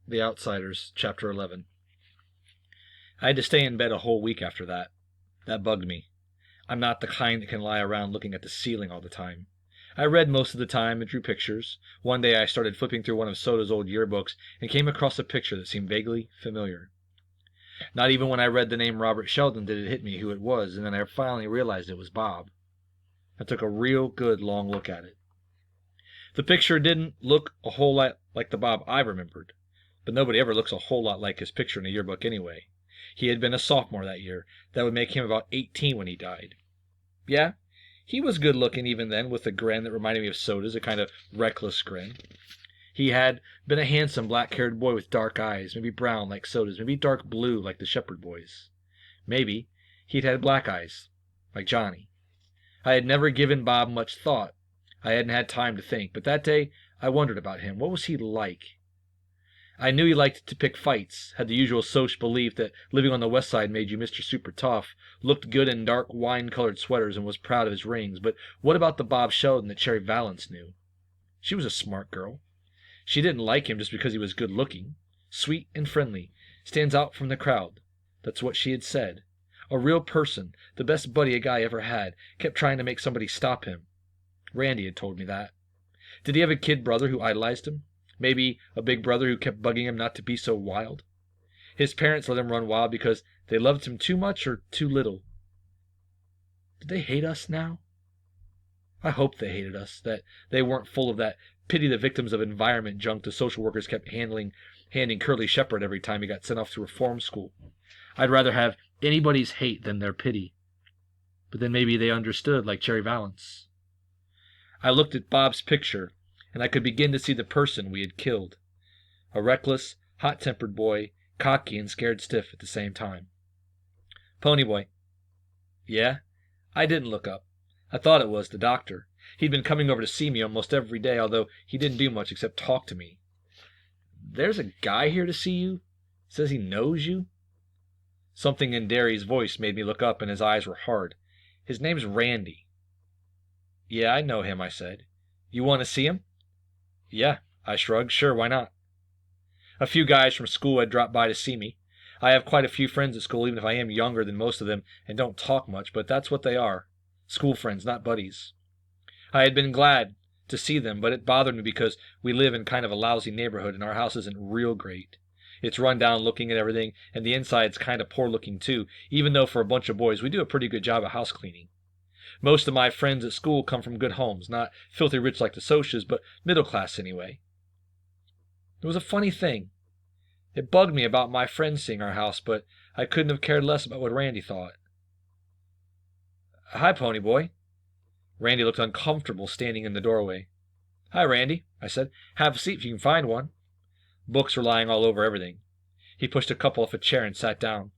The Outsiders, Chapter 11. I had to stay in bed a whole week after that. That bugged me. I'm not the kind that can lie around looking at the ceiling all the time. I read most of the time and drew pictures. One day I started flipping through one of Soda's old yearbooks and came across a picture that seemed vaguely familiar. Not even when I read the name Robert Sheldon did it hit me who it was, and then I finally realized it was Bob. I took a real good long look at it. The picture didn't look a whole lot like the Bob I remembered, but nobody ever looks a whole lot like his picture in a yearbook anyway. He had been a sophomore that year. That would make him about 18 when he died. Yeah, he was good looking even then, with a grin that reminded me of Soda's, a kind of reckless grin. He had been a handsome black-haired boy with dark eyes, maybe brown like Soda's, maybe dark blue like the Shepherd boys. Maybe he'd had black eyes, like Johnny. I had never given Bob much thought. I hadn't had time to think, but that day I wondered about him. What was he like? I knew he liked to pick fights, had the usual social belief that living on the West Side made you Mr. Super Tough, looked good in dark wine-colored sweaters, and was proud of his rings. But what about the Bob Sheldon that Cherry Valance knew? She was a smart girl. She didn't like him just because he was good-looking. Sweet and friendly, stands out from the crowd. That's what she had said. A real person, the best buddy a guy ever had, kept trying to make somebody stop him. Randy had told me that. Did he have a kid brother who idolized him? Maybe a big brother who kept bugging him not to be so wild? His parents let him run wild because they loved him too much or too little. Did they hate us now? I hoped they hated us, that they weren't full of that pity the victims of environment junk the social workers kept handing Curly Shepherd every time he got sent off to reform school. I'd rather have anybody's hate than their pity. But then maybe they understood, like Cherry Valance. I looked at Bob's picture, and I could begin to see the person we had killed. A reckless, hot-tempered boy, cocky and scared stiff at the same time. Ponyboy. Yeah? I didn't look up. I thought it was the doctor. He'd been coming over to see me almost every day, although he didn't do much except talk to me. There's a guy here to see you? Says he knows you? Something in Derry's voice made me look up, and his eyes were hard. His name's Randy. Yeah, I know him, I said. You want to see him? Yeah, I shrugged. Sure, why not? A few guys from school had dropped by to see me. I have quite a few friends at school, even if I am younger than most of them and don't talk much, but that's what they are. School friends, not buddies. I had been glad to see them, but it bothered me because we live in kind of a lousy neighborhood and our house isn't real great. It's run down looking at everything, and the inside's kind of poor looking too, even though for a bunch of boys we do a pretty good job of house cleaning. Most of my friends at school come from good homes, not filthy rich like the Socias, but middle class anyway. It was a funny thing. It bugged me about my friends seeing our house, but I couldn't have cared less about what Randy thought. Hi, Ponyboy. Randy looked uncomfortable standing in the doorway. Hi, Randy, I said. Have a seat if you can find one. Books were lying all over everything. He pushed a couple off a chair and sat down.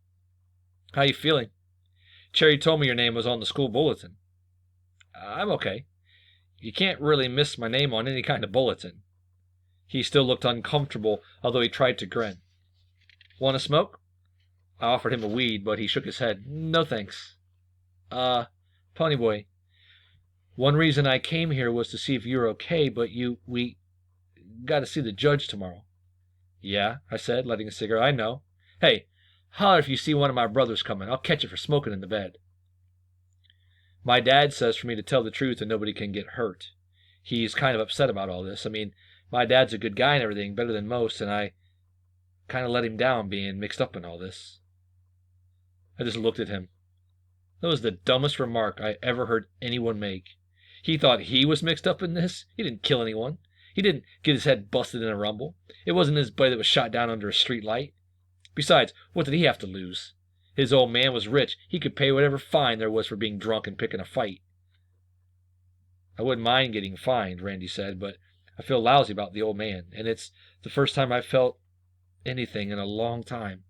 How you feeling? Cherry told me your name was on the school bulletin. I'm okay. You can't really miss my name on any kind of bulletin. He still looked uncomfortable, although he tried to grin. Want to smoke? I offered him a weed, but he shook his head. No thanks. Ponyboy, one reason I came here was to see if you're okay, but we got to see the judge tomorrow. Yeah, I said, lighting a cigarette. I know. Hey, holler if you see one of my brothers coming. I'll catch you for smoking in the bed. My dad says for me to tell the truth and nobody can get hurt. He's kind of upset about all this. I mean, my dad's a good guy and everything, better than most, and I kind of let him down being mixed up in all this. I just looked at him. That was the dumbest remark I ever heard anyone make. He thought he was mixed up in this? He didn't kill anyone. He didn't get his head busted in a rumble. It wasn't his buddy that was shot down under a street light. Besides, what did he have to lose? His old man was rich. He could pay whatever fine there was for being drunk and picking a fight. I wouldn't mind getting fined, Randy said, but I feel lousy about the old man, and it's the first time I've felt anything in a long time.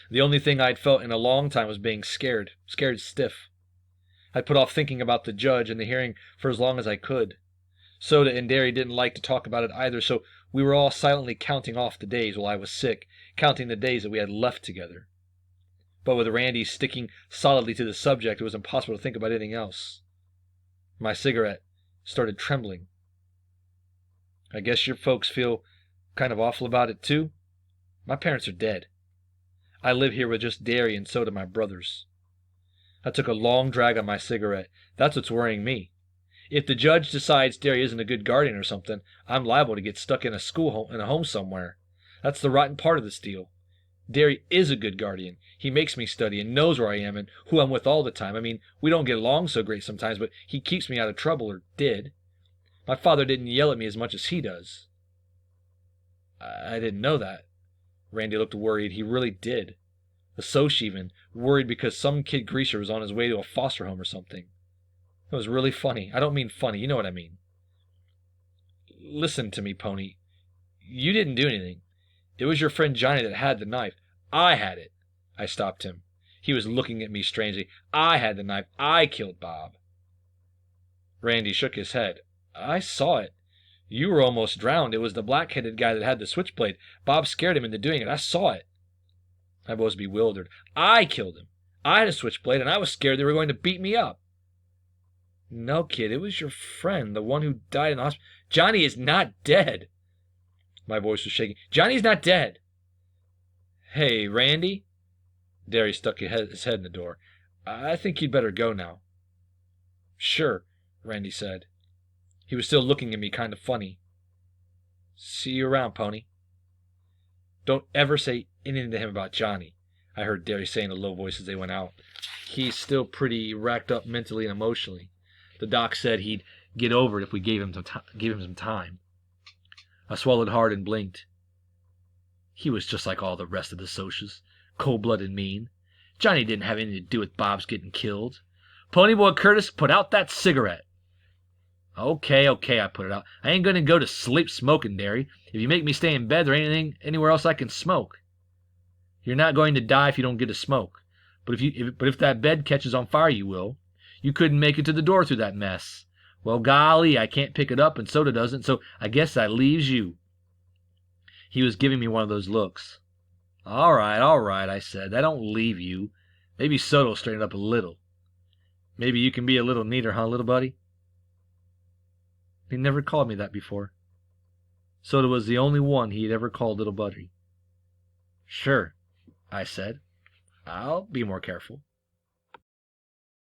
The only thing I'd felt in a long time was being scared stiff. I put off thinking about the judge and the hearing for as long as I could. Soda and Derry didn't like to talk about it either, so we were all silently counting off the days while I was sick, counting the days that we had left together. But with Randy sticking solidly to the subject, it was impossible to think about anything else. My cigarette started trembling. I guess your folks feel kind of awful about it, too? My parents are dead. I live here with just Derry, and so do my brothers. I took a long drag on my cigarette. That's what's worrying me. If the judge decides Derry isn't a good guardian or something, I'm liable to get stuck in a home somewhere. That's the rotten part of this deal. Derry is a good guardian. He makes me study and knows where I am and who I'm with all the time. I mean, we don't get along so great sometimes, but he keeps me out of trouble, or did. My father didn't yell at me as much as he does. I didn't know that. Randy looked worried. He really did. The Soch even, worried because some kid greaser was on his way to a foster home or something. It was really funny. I don't mean funny, you know what I mean. Listen to me, Pony. You didn't do anything. It was your friend Johnny that had the knife. I had it. I stopped him. He was looking at me strangely. I had the knife. I killed Bob. Randy shook his head. I saw it. You were almost drowned. It was the black-headed guy that had the switchblade. Bob scared him into doing it. I saw it. I was bewildered. I killed him. I had a switchblade, and I was scared they were going to beat me up. No, kid, it was your friend, the one who died in the hospital. Johnny is not dead. My voice was shaking. Johnny's not dead. Hey, Randy? Derry stuck his head in the door. I think you'd better go now. Sure, Randy said. He was still looking at me kind of funny. See you around, Pony. Don't ever say anything to him about Johnny, I heard Derry say in a low voice as they went out. He's still pretty racked up mentally and emotionally. The doc said he'd get over it if we gave him some time. I swallowed hard and blinked. He was just like all the rest of the Soches, cold-blooded and mean. Johnny didn't have anything to do with Bob's getting killed. Ponyboy Curtis, put out that cigarette. Okay, I put it out. I ain't going to go to sleep smoking, Derry. If you make me stay in bed, there ain't anywhere else I can smoke. You're not going to die if you don't get a smoke. But if that bed catches on fire, you will. You couldn't make it to the door through that mess. Well, golly, I can't pick it up, and Soda doesn't, so I guess that leaves you. He was giving me one of those looks. All right, I said. That don't leave you. Maybe Soda will straighten up a little. Maybe you can be a little neater, huh, little buddy? He never called me that before. Soda was the only one he had ever called little buddy. Sure, I said. I'll be more careful.